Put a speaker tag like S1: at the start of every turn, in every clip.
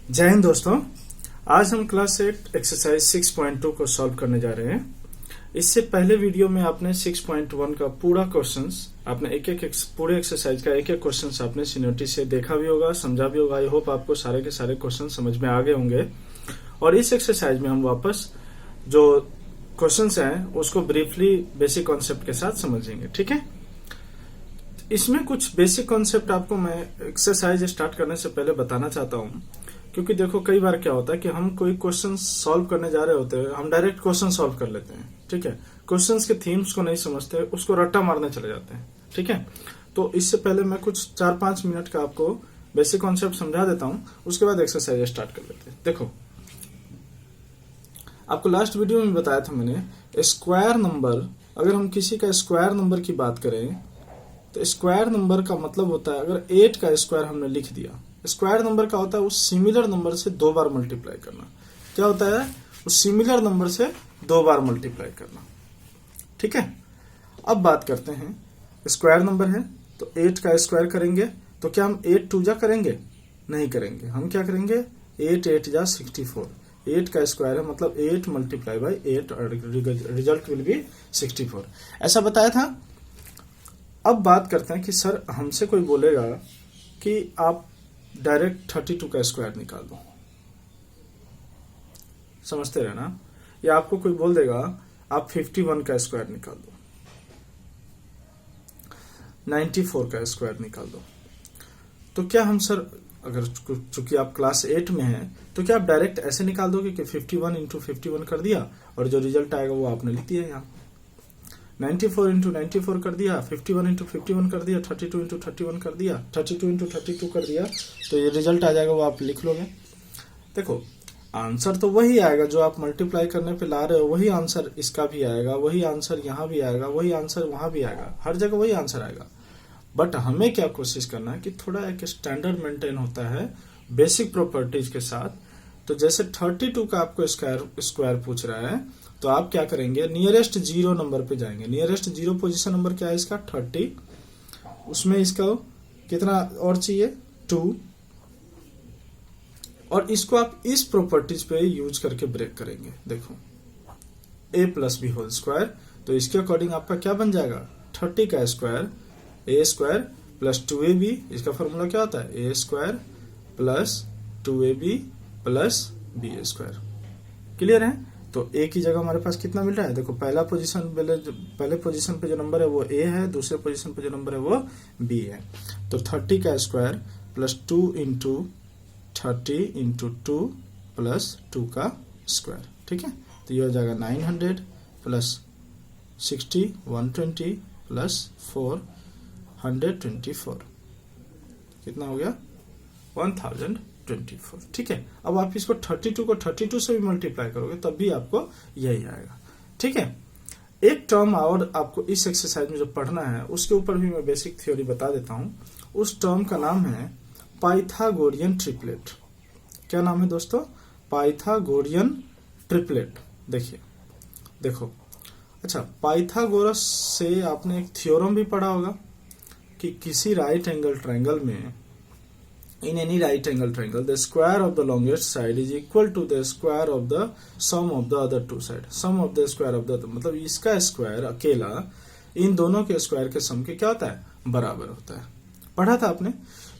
S1: जय हिंद दोस्तों। आज हम क्लास 8 एक्सरसाइज 6.2 को सॉल्व करने जा रहे हैं। इससे पहले वीडियो में आपने 6.1 का पूरा क्वेश्चंस आपने एक पूरे एक्सरसाइज का एक क्वेश्चंस आपने सीनियरिटी से देखा भी होगा, समझा भी होगा। आई होप आपको सारे के सारे क्वेश्चन समझ में आ गए होंगे। और इस एक्सरसाइज में हम वापस जो क्वेश्चंस हैं उसको ब्रीफली बेसिक कॉन्सेप्ट के साथ समझेंगे, ठीक है। इसमें कुछ बेसिक कॉन्सेप्ट आपको मैं एक्सरसाइज स्टार्ट करने से पहले बताना चाहता हूँ, क्योंकि देखो कई बार क्या होता है कि हम कोई क्वेश्चन सॉल्व करने जा रहे होते हैं, हम डायरेक्ट क्वेश्चन सॉल्व कर लेते हैं, ठीक है। क्वेश्चंस के थीम्स को नहीं समझते, उसको रट्टा मारने चले जाते हैं, ठीक है। तो इससे पहले मैं कुछ 4-5 मिनट का आपको बेसिक कॉन्सेप्ट समझा देता हूँ, उसके बाद एक्सरसाइज स्टार्ट कर लेते हैं। देखो, आपको लास्ट वीडियो में बताया था मैंने, स्क्वायर नंबर, अगर हम किसी का स्क्वायर नंबर की बात करें तो स्क्वायर नंबर का मतलब होता है, अगर 8 का स्क्वायर हमने लिख दिया, स्क्वायर नंबर का होता है उस सिमिलर नंबर से 2 बार मल्टीप्लाई करना। क्या होता है? उस सिमिलर नंबर से 2 बार मल्टीप्लाई करना, ठीक है। अब बात करते हैं, स्क्वायर नंबर है तो 8 का स्क्वायर करेंगे तो क्या हम 8 2 जा करेंगे? नहीं करेंगे। हम क्या करेंगे? 8 8 जा 64। 8 का स्क्वायर है मतलब 8 मल्टीप्लाई बाई 8 और रिजल्ट विल बी 64। ऐसा बताया था। अब बात करते हैं कि सर हमसे कोई बोलेगा कि आप डायरेक्ट 32 का स्क्वायर निकाल दो, समझते रहना। या आपको कोई बोल देगा आप 51 का स्क्वायर निकाल दो, 94 का स्क्वायर निकाल दो। तो क्या हम सर, अगर चूंकि आप क्लास 8 में हैं तो क्या आप डायरेक्ट ऐसे निकाल दोगे कि 51 इंटू 51 कर दिया और जो रिजल्ट आएगा वो आपने लिख दिया यहाँ, 94 इंटू 94 कर दिया, 51 इंटू 51 कर दिया, 32 इंटू 31 कर दिया, 32 इंटू 32 कर दिया, तो ये रिजल्ट आ जाएगा, वो आप लिख लोगे। देखो, आंसर तो वही आएगा जो आप मल्टीप्लाई करने पे ला रहे हो, वही आंसर इसका भी आएगा, वही आंसर यहाँ भी आएगा, वही आंसर वहां भी आएगा, हर जगह वही आंसर आएगा। बट हमें क्या कोशिश करना है कि थोड़ा एक स्टैंडर्ड मेंटेन होता है बेसिक प्रॉपर्टीज के साथ। तो जैसे 32 का आपको स्क्वायर पूछ रहा है तो आप क्या करेंगे? नियरेस्ट 0 नंबर पे जाएंगे। नियरेस्ट 0 पोजीशन नंबर क्या है इसका? 30। उसमें इसका कितना और चाहिए? 2। और इसको आप इस प्रॉपर्टीज पे यूज करके ब्रेक करेंगे। देखो, a plus B whole square, तो इसके अकॉर्डिंग आपका क्या बन जाएगा? 30 का square a square plus 2ab। इसका फॉर्मूला क्या होता है? a square plus 2ab plus B square. Clear है? तो a की जगह हमारे पास कितना मिल रहा है? देखो, पहले पोजीशन पे जो नंबर है वो a है, दूसरे पोजीशन पे जो नंबर है वो b है। तो 30 का square plus 2 into 30 into 2 plus 2 का स्क्वायर, ठीक है। तो ये हो जाएगा 900 प्लस 60 120 प्लस 424। कितना हो गया? 1024, ठीक है। अब आप इसको 32 को 32 से भी मल्टीप्लाई करोगे तब भी आपको यही आएगा, ठीक है। एक टर्म और आपको इस एक्सरसाइज में जो पढ़ना है उसके ऊपर भी मैं बेसिक थ्योरी बता देता हूं। उस टर्म का नाम है पाइथागोरियन ट्रिपलेट। क्या नाम है दोस्तों? Pythagorean triplet. देखो, अच्छा, पाइथागोरस से आपने एक थ्योरम भी पढ़ा होगा कि किसी राइट एंगल ट्रायंगल में, in any right angle triangle, the square of the longest side is equal to the square of the sum of the other two side. Sum of the square of the, मतलब इसका square अकेला इन दोनों के square के सम के क्या होता है? बराबर होता है। पढ़ा था आपने।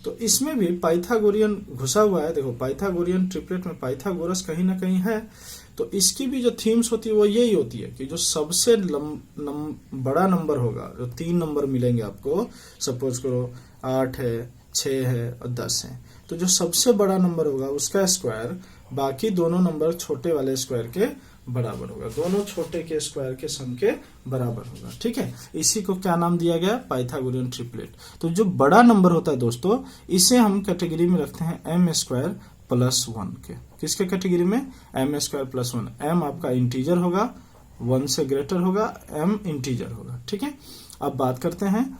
S1: तो इसमें भी पाइथागोरियन घुसा हुआ है। देखो, पाइथागोरियन ट्रिपलेट में पाइथागोरस कहीं ना कहीं है। तो इसकी भी जो थीम्स होती है वो यही होती है कि जो सबसे बड़ा नंबर होगा, जो 3 नंबर मिलेंगे आपको, सपोज करो 8 है, 6 है और 10 है, तो जो सबसे बड़ा नंबर होगा उसका स्क्वायर बाकी दोनों नंबर छोटे वाले स्क्वायर के बराबर होगा। दोनों छोटे के स्क्वायर के सम के बराबर होगा, ठीक है। इसी को क्या नाम दिया गया? Pythagorean triplet. तो जो बड़ा नंबर होता है दोस्तों, इसे हम कैटेगरी में रखते हैं एम स्क्वायर प्लस 1 के। किसके कैटेगरी में? M square plus 1। एम आपका इंटीजर होगा, 1 से ग्रेटर होगा, एम इंटीजर होगा, ठीक है। अब बात करते हैं,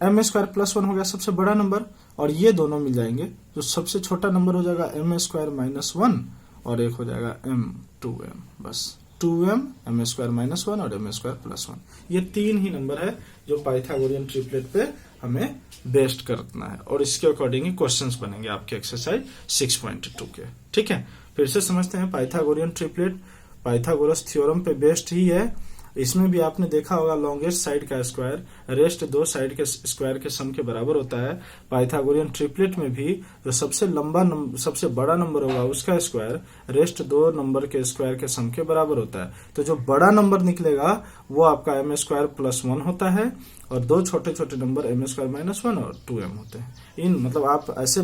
S1: एम स्क्वायर प्लस 1 हो गया सबसे बड़ा नंबर, और ये दोनों मिल जाएंगे। जो सबसे छोटा नंबर हो जाएगा एम स्क्वायर माइनस 1 और एक हो जाएगा m2m। बस 2m, एम स्क्वायर माइनस 1 और एम स्क्वायर प्लस 1। ये 3 ही नंबर है जो पाइथागोरियन ट्रिपलेट पे हमें बेस्ड करना है और इसके अकॉर्डिंग ही क्वेश्चंस बनेंगे आपके एक्सरसाइज 6.2 के। ठीक है, फिर से समझते हैं पाइथागोरियन ट्रिपलेट पाइथागोरस थ्योरम पे बेस्ड ही है। इसमें भी आपने देखा होगा लॉन्गेस्ट साइड का स्क्वायर रेस्ट दो साइड के स्क्वायर के सम के बराबर होता है। पाइथागोरियन ट्रिपलेट में भी जो सबसे लंबा सबसे बड़ा नंबर होगा उसका स्क्वायर रेस्ट दो नंबर के स्क्वायर के सम के बराबर होता है। तो जो बड़ा नंबर निकलेगा वो आपका m स्क्वायर प्लस 1 होता है और दो छोटे छोटे नंबर m स्क्वायर माइनस 1 और 2m होते हैं। इन मतलब आप ऐसे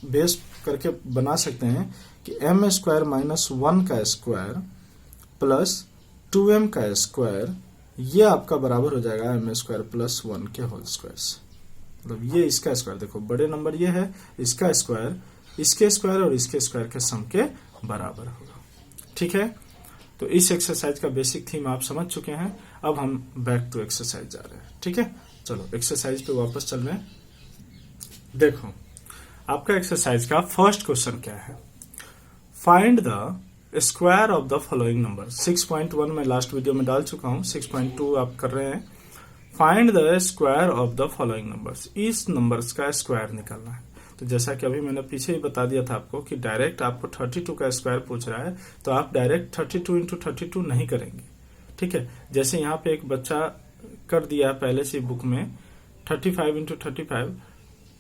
S1: बेस करके बना सकते हैं कि m स्क्वायर माइनस 1 का स्क्वायर प्लस 2m का स्क्वायर ये आपका बराबर हो जाएगा m स्क्वायर प्लस 1 के होल स्क्वायर से। मतलब ये इसका स्क्वायर देखो बड़े नंबर ये है, इसका स्क्वायर इसके स्क्वायर और इसके स्क्वायर के सम के बराबर होगा। ठीक है, तो इस एक्सरसाइज का बेसिक थीम आप समझ चुके हैं। अब हम बैक टू एक्सरसाइज जा रहे हैं। ठीक है, चलो एक्सरसाइज पे वापस चल रहे हैं। देखो आपका एक्सरसाइज का फर्स्ट क्वेश्चन क्या है, find the square of the following number. 6.1 में लास्ट वीडियो में डाल चुका हूं, 6.2 आप कर रहे हैं। Find the square of the following numbers, इस नंबर्स का स्क्वायर निकालना है। तो जैसा कि अभी मैंने पीछे ही बता दिया था आपको कि डायरेक्ट आपको 32 का स्क्वायर पूछ रहा है तो आप डायरेक्ट 32 इंटू 32 नहीं करेंगे। ठीक है, जैसे यहाँ पे एक बच्चा कर दिया पहले से बुक में 35 इंटू 35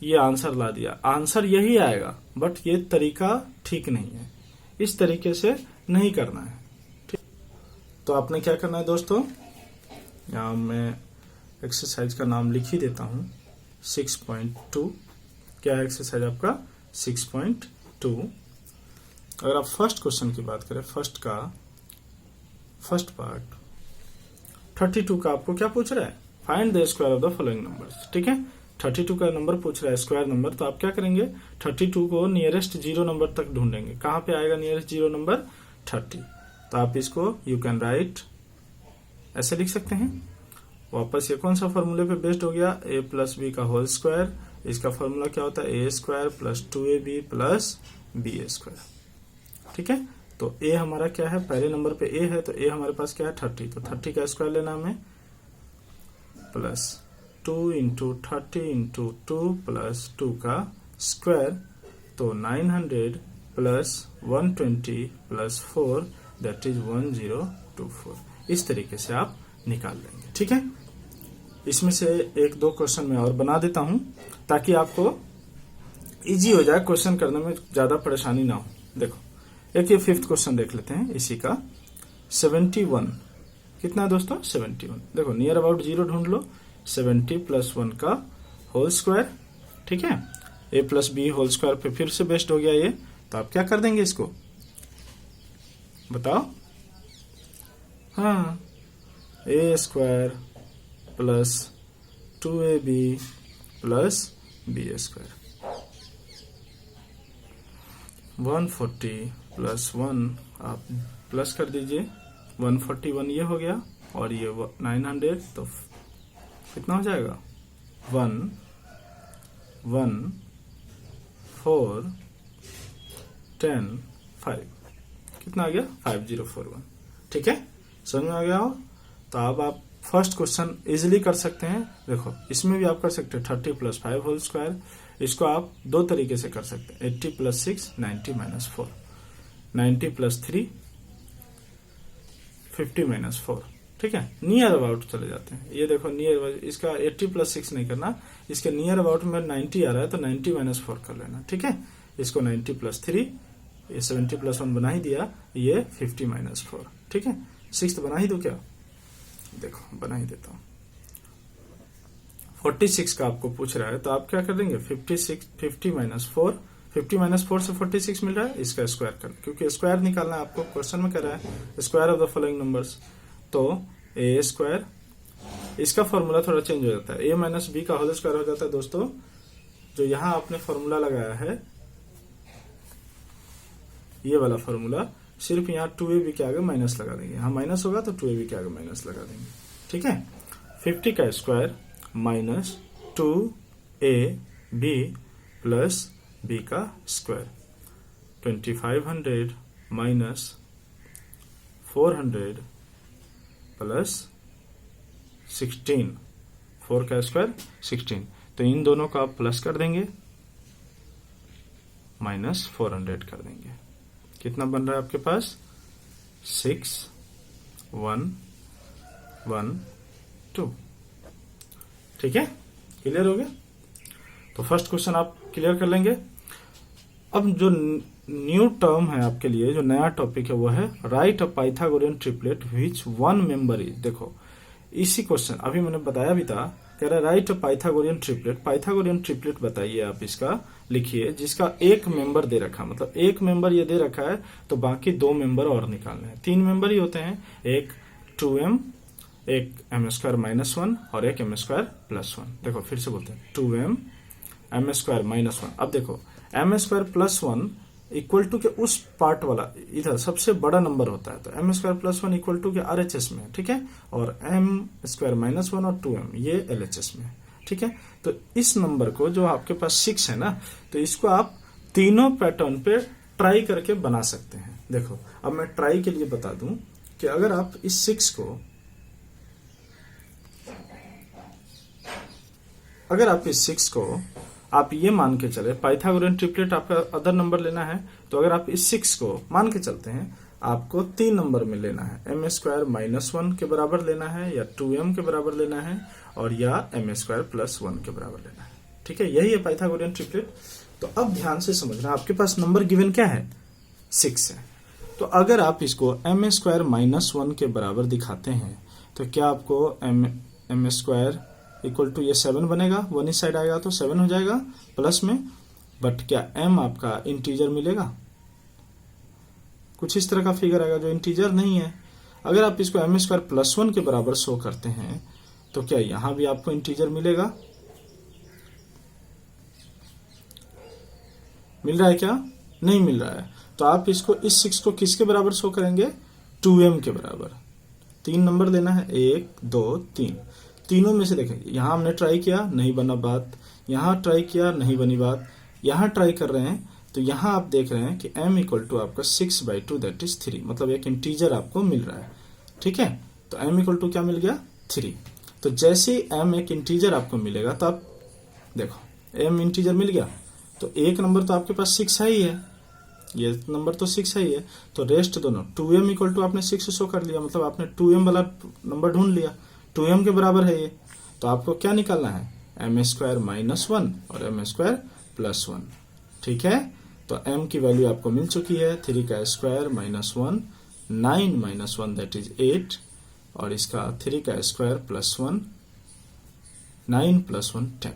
S1: ये आंसर ला दिया, आंसर यही आएगा बट ये तरीका ठीक नहीं है, इस तरीके से नहीं करना है। ठीक, तो आपने क्या करना है दोस्तों, यहाँ मैं एक्सरसाइज का नाम लिख ही देता हूं 6.2। क्या है एक्सरसाइज आपका 6.2। अगर आप फर्स्ट क्वेश्चन की बात करें, फर्स्ट पार्ट 32 का आपको क्या पूछ रहा है, find the square of the following numbers. ठीक है, 32 का नंबर पूछ रहा है स्क्वायर नंबर, तो आप क्या करेंगे 32 को नियरेस्ट जीरो नंबर तक ढूंढेंगे। कहां पे आएगा नियरेस्ट जीरो नंबर 30, तो आप इसको यू कैन राइट ऐसे लिख सकते हैं। वापस ये कौन सा फॉर्मूले पे बेस्ड हो गया, a प्लस बी का होल स्क्वायर, इसका फॉर्मूला क्या होता है a square plus 2ab plus B square. ठीक है, तो a हमारा क्या है, पहले नंबर पे a है तो a हमारे पास क्या है 30, तो 30 का स्क्वायर लेना हमें प्लस 2 इंटू 30 इंटू 2 प्लस 2 का स्क्वायर, तो 900 प्लस 120 प्लस 4 दैट इज 1024। इस तरीके से आप निकाल लेंगे। ठीक है, इसमें से एक दो क्वेश्चन मैं और बना देता हूं ताकि आपको इजी हो जाए, क्वेश्चन करने में ज्यादा परेशानी ना हो। देखो एक ये फिफ्थ क्वेश्चन देख लेते हैं इसी का 71 कितना है दोस्तों 71। देखो नियर अबाउट जीरो ढूंढ लो, 70 प्लस 1 का होल स्क्वायर। ठीक है, a plus B whole square पे फिर से बेस्ड हो गया ये, तो आप क्या कर देंगे इसको बताओ। हाँ, a square plus 2ab plus B square 140 plus 1 आप प्लस कर दीजिए 141 ये हो गया और ये 900, तो कितना हो जाएगा 1 1 4 10 5 कितना आ गया 5041। ठीक है, समझ में आ गया हो। तो अब आप फर्स्ट क्वेश्चन इजिली कर सकते हैं। देखो इसमें भी आप कर सकते हैं 30 प्लस 5 होल स्क्वायर, इसको आप दो तरीके से कर सकते हैं 80 प्लस 6 90 माइनस 4, 90 प्लस 3 50 माइनस 4। ठीक है, नियर अबाउट चले जाते हैं। ये देखो नियर, इसका 80 प्लस 6 नहीं करना, इसके नियर अबाउट में 90 आ रहा है तो 90 माइनस 4 कर लेना। ठीक है, इसको 90 प्लस 3, ये 70 प्लस 1 बना ही दिया, ये 50 माइनस 4। ठीक है, 6 बना ही दो क्या, देखो बना ही देता हूं। 46 का आपको पूछ रहा है तो आप क्या कर देंगे 50 माइनस 4, 50 माइनस 4 से 46 मिल रहा है, इसका स्क्वायर कर, क्योंकि स्क्वायर निकालना है आपको, क्वेश्चन में कह रहा है square of the following numbers. तो ए स्क्वायर, इसका फॉर्मूला थोड़ा चेंज हो जाता है, a माइनस बी का होल स्क्वायर हो जाता है दोस्तों। जो यहां आपने फॉर्मूला लगाया है ये वाला फॉर्मूला, सिर्फ यहाँ 2ab के आगे माइनस लगा देंगे, यहाँ माइनस होगा तो 2ab के आगे माइनस लगा देंगे। ठीक है, 50 का square minus 2ab plus b का स्क्वायर, 2500 माइनस 400 प्लस 16, 4 का स्क्वायर 16, तो इन दोनों का आप प्लस कर देंगे, माइनस 400 कर देंगे। कितना बन रहा है आपके पास? 6112। ठीक है, क्लियर हो गया? तो फर्स्ट क्वेश्चन आप क्लियर कर लेंगे। अब जो न्यू टर्म है आपके लिए, जो नया टॉपिक है वो है right a Pythagorean triplet which one member is. देखो इसी क्वेश्चन अभी मैंने बताया भी था, कह रहा है राइट अ पाइथागोरियन ट्रिपलेट। पाइथागोरियन ट्रिपलेट बताइए आप, इसका लिखिए जिसका एक मेंबर दे रखा, मतलब एक मेंबर ये दे रखा है तो बाकी दो मेंबर और निकालने हैं। 3 मेंबर ही होते हैं, एक 2m, एक m² -1 और एक m² +1। देखो फिर से बोलते हैं 2m m² -1। अब देखो m² +1 इक्वल टू के उस पार्ट वाला इधर सबसे बड़ा नंबर होता है, तो m² +1 इक्वल टू के RHS में, ठीक है, और m² -1 और 2m ये LHS में, ठीक है। तो इस नंबर को जो आपके पास 6 है ना, तो इसको आप तीनों पैटर्न पे ट्राई करके बना सकते हैं। देखो अब मैं ट्राई के लिए बता दूं कि अगर आप इस 6 को, अगर आप इस 6 को आप ये मान के चले, पाइथागोरियन ट्रिपलेट आपका अदर नंबर लेना है, तो अगर आप इस 6 को मान के चलते हैं आपको 3 नंबर में लेना है, m² -1 के बराबर लेना है, या 2m के बराबर लेना है, और या m² +1 के बराबर लेना है। ठीक है, यही है पाइथागोरियन ट्रिपलेट। तो अब ध्यान से समझना, आपके पास नंबर गिवन क्या है? 6 है। तो अगर आप इसको m² -1 के बराबर दिखाते हैं तो क्या आपको m² इक्वल टू ये 7 बनेगा, 1 इस साइड आएगा तो 7 हो जाएगा प्लस में, बट क्या m आपका इंटीजर मिलेगा? कुछ इस तरह का फिगर आएगा जो इंटीजर नहीं है। अगर आप इसको m² +1 के बराबर शो करते हैं तो क्या यहां भी आपको इंटीजर मिलेगा? मिल रहा है क्या? नहीं मिल रहा है। तो आप इसको इस 6 को किसके बराबर शो करेंगे? 2m के बराबर। 3 नंबर लेना है, 1 2 3, तीनों में से देखेंगे। यहां हमने ट्राई किया, नहीं बना बात, यहां ट्राई किया, नहीं बनी बात, यहां ट्राई कर रहे हैं, तो यहां आप देख रहे हैं कि m इक्वल टू आपका 6/2 दैट इज 3, मतलब एक इंटीजर आपको मिल रहा है। ठीक है, तो m इक्वल टू क्या मिल गया? 3। तो जैसे m एक इंटीजर आपको मिलेगा तो आप देखो m इंटीजर मिल गया, तो एक नंबर तो आपके पास 6 है ही है, ये नंबर तो 6 है ही है, तो रेस्ट दोनों 2m इक्वल टू आपने 6 शो कर लिया, मतलब आपने 2m वाला नंबर ढूंढ लिया, 2m के बराबर है ये। तो आपको क्या निकालना है? m² -1 और m² +1। ठीक है, तो m की वैल्यू आपको मिल चुकी है, 3 का स्क्वायर -1 9 -1 दैट इज 8, और इसका 3 का स्क्वायर +1 9 + 1 10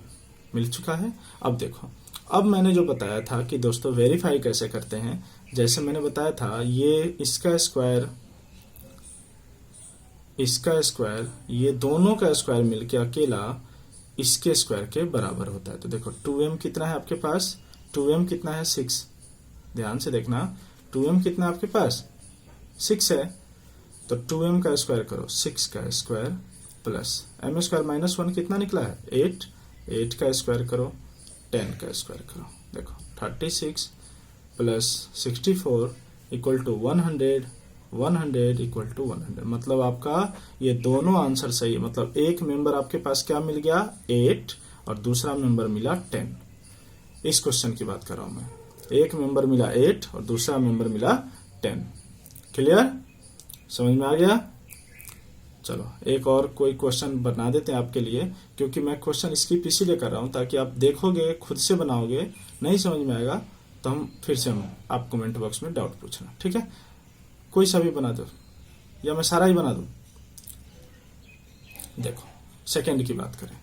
S1: मिल चुका है। अब देखो, अब मैंने जो बताया था कि दोस्तों वेरीफाई कैसे करते हैं, जैसे मैंने बताया था ये इसका स्क्वायर ये दोनों का स्क्वायर मिलके अकेला इसके स्क्वायर के बराबर होता है। तो देखो 2m कितना है आपके पास? 2m कितना है? 6। ध्यान से देखना, 2m कितना है आपके पास? 6 है। तो 2m का स्क्वायर करो, 6 का स्क्वायर प्लस m² -1 कितना निकला है? 8। 8 का स्क्वायर करो, 10 का स्क्वायर करो, देखो 36 प्लस 64 इक्वल टू 100, 100 इक्वल टू 100, मतलब आपका ये दोनों आंसर सही है। मतलब एक मेंबर आपके पास क्या मिल गया? 8, और दूसरा मेंबर मिला 10। इस क्वेश्चन की बात कर रहा हूं मैं, एक मेंबर मिला 8 और दूसरा मेंबर मिला 10। क्लियर? समझ में आ गया? चलो एक और कोई क्वेश्चन बना देते हैं आपके लिए, क्योंकि मैं क्वेश्चन स्किप इसीलिए कर रहा हूं ताकि आप देखोगे, खुद से बनाओगे, नहीं समझ में आएगा तो हम फिर से आप कमेंट बॉक्स में डाउट पूछना। ठीक है, कोई सा भी बना दो या मैं सारा ही बना दूं। देखो सेकंड की बात करें,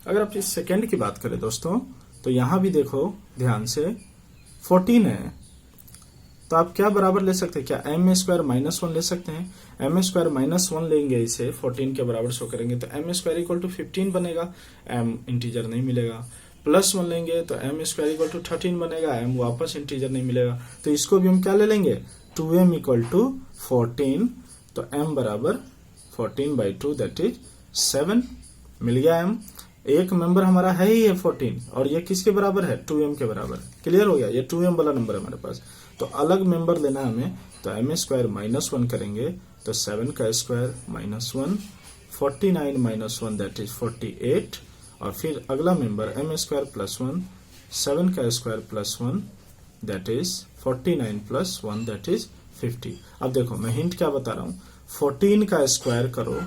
S1: अगर आप इस सेकंड की बात करें दोस्तों, तो यहां भी देखो ध्यान से 14 है, तो आप क्या बराबर ले सकते हैं? क्या m² -1 ले सकते हैं? m² -1 लेंगे, इसे 14 के बराबर शो करेंगे तो m² इक्वल टू 15 बनेगा, m इंटीजर नहीं मिलेगा। +1 लेंगे तो m² इक्वल टू 13 बनेगा, m वापस इंटीजर नहीं मिलेगा। तो इसको भी हम क्या ले लेंगे? 2m इक्वल टू 14, तो m बराबर 14/2 दैट इज 7 मिल गया m। एक मेंबर हमारा है ही है 14, और ये किसके बराबर है? 2m के बराबर। क्लियर हो गया? ये 2m वाला नंबर है हमारे पास। तो अलग मेंबर लेना हमें, तो m² -1 करेंगे तो 7 का स्क्वायर -1, 49 -1 दैट इज 48, और फिर अगला मेंबर m स्क्वायर प्लस 1, 7 का square plus 1 that is 49 plus 1 that is 50। अब देखो मैं हिंट क्या बता रहा हूँ, 14 का स्क्वायर करो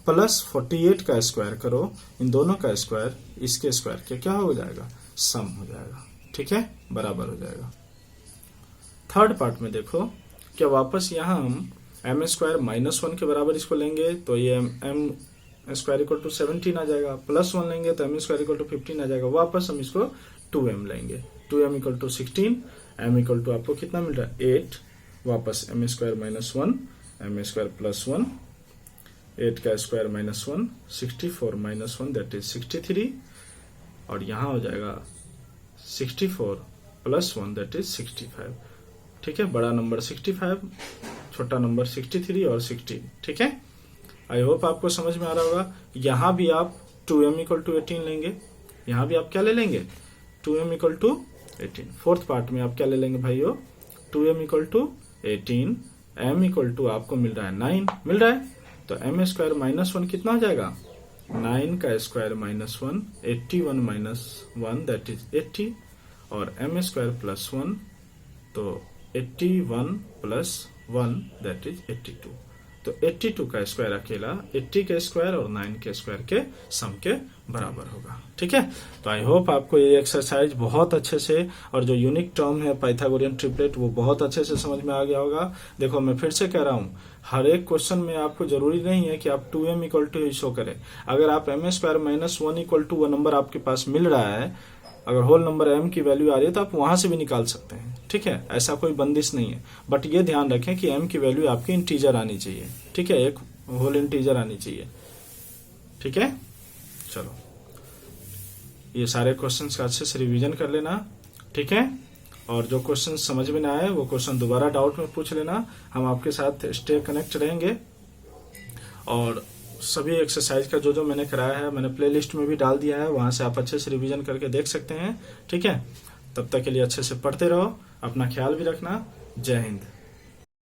S1: प्लस 48 का स्क्वायर करो, इन दोनों का स्क्वायर इसके स्क्वायर के क्या हो जाएगा, सम हो जाएगा, ठीक है, बराबर हो जाएगा। थर्ड पार्ट में देखो, क्या वापस यहाँ हम एम स्क्वायर माइनस 1 के बराबर इसको लेंगे तो ये एम स्क्वायर इक्वल टू 17 आ जाएगा, प्लस 1 लेंगे तो एम स्क्वायर इक्वल टू 15 आ जाएगा। वापस हम इसको 2m लेंगे, 2m equal to 16, m equal to आपको कितना मिल रहा है 8, वापस M square minus 1, M square plus 1, 8 का square minus 1, 64 minus 1 that is 63, और यहाँ हो जाएगा 64 प्लस 1 दैट इज 65, ठीक है, बड़ा नंबर 65, छोटा नंबर 63 और 16, ठीक है। आई होप आपको समझ में आ रहा होगा। यहाँ भी आप 2m इक्वल टू 18 लेंगे, यहाँ भी आप क्या ले लेंगे 2m equal to 18। Fourth part में आप क्या ले लेंगे भाइयों, 2m equal to 18, m equal to आपको मिल रहा है 9 मिल रहा है, तो m स्क्वायर माइनस 1 कितना हो जाएगा, 9 का square minus 1, 81 minus 1 that is 80, और m स्क्वायर प्लस 1 तो 81 प्लस 1 दैट इज 82, तो 82 का स्क्वायर अकेला 80 के स्क्वायर और 9 के स्क्वायर के सम के बराबर होगा, ठीक है। तो आई होप आपको ये एक्सरसाइज बहुत अच्छे से और जो यूनिक टर्म है पाइथागोरियन ट्रिपलेट वो बहुत अच्छे से समझ में आ गया होगा। देखो मैं फिर से कह रहा हूँ, हर एक क्वेश्चन में आपको जरूरी नहीं है कि आप 2m equal to he show करें। अगर आप m square minus 1 equal to वो नंबर आपके पास मिल रहा है, अगर होल नंबर m की वैल्यू आ रही है तो आप वहां से भी निकाल सकते हैं, ठीक है, ऐसा कोई बंदिश नहीं है। बट ये ध्यान रखें कि m की वैल्यू आपकी इंटीजर आनी चाहिए, ठीक है, एक होल इंटीजर आनी चाहिए, ठीक है। चलो ये सारे क्वेश्चंस का अच्छे से रिवीजन कर लेना, ठीक है, और जो क्वेश्चन समझ में ना आए वो क्वेश्चन दोबारा डाउट में पूछ लेना, हम आपके साथ स्टे कनेक्ट रहेंगे। और सभी एक्सरसाइज का जो मैंने कराया है मैंने प्लेलिस्ट में भी डाल दिया है, वहां से आप अच्छे से रिवीजन करके देख सकते हैं, ठीक है। तब तक के लिए अच्छे से पढ़ते रहो, अपना ख्याल भी रखना। जय हिंद।